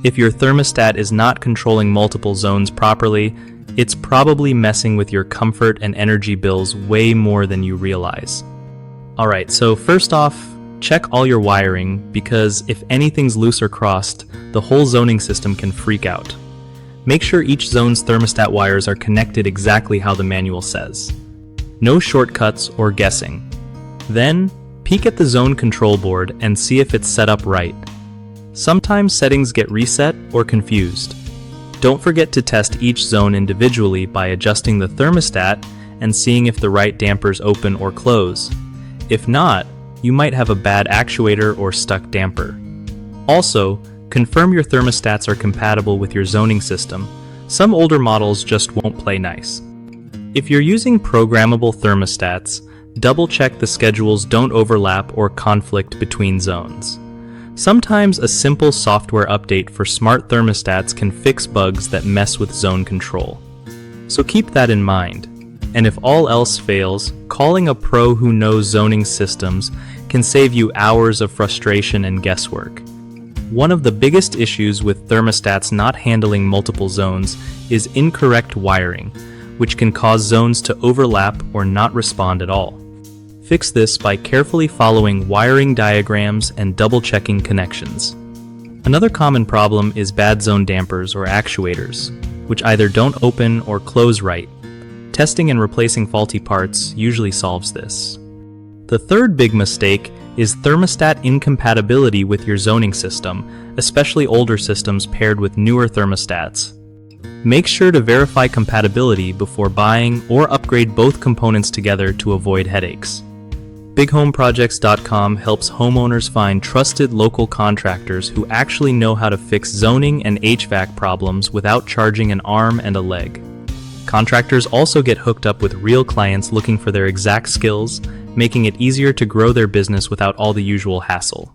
If your thermostat is not controlling multiple zones properly, it's probably messing with your comfort and energy bills way more than you realize. Alright, so first off, check all your wiring, because if anything's loose or crossed, the whole zoning system can freak out. Make sure each zone's thermostat wires are connected exactly how the manual says. No shortcuts or guessing. Then, peek at the zone control board and see if it's set up right. Sometimes settings get reset or confused. Don't forget to test each zone individually by adjusting the thermostat and seeing if the right dampers open or close. If not, you might have a bad actuator or stuck damper. Also, confirm your thermostats are compatible with your zoning system. Some older models just won't play nice. If you're using programmable thermostats, double-check the schedules don't overlap or conflict between zones. Sometimes a simple software update for smart thermostats can fix bugs that mess with zone control. So keep that in mind. And if all else fails, calling a pro who knows zoning systems can save you hours of frustration and guesswork. One of the biggest issues with thermostats not handling multiple zones is incorrect wiring, which can cause zones to overlap or not respond at all. Fix this by carefully following wiring diagrams and double-checking connections. Another common problem is bad zone dampers or actuators, which either don't open or close right. Testing and replacing faulty parts usually solves this. The third big mistake is thermostat incompatibility with your zoning system, especially older systems paired with newer thermostats. Make sure to verify compatibility before buying or upgrade both components together to avoid headaches. BigHomeProjects.com helps homeowners find trusted local contractors who actually know how to fix zoning and HVAC problems without charging an arm and a leg. Contractors also get hooked up with real clients looking for their exact skills, making it easier to grow their business without all the usual hassle.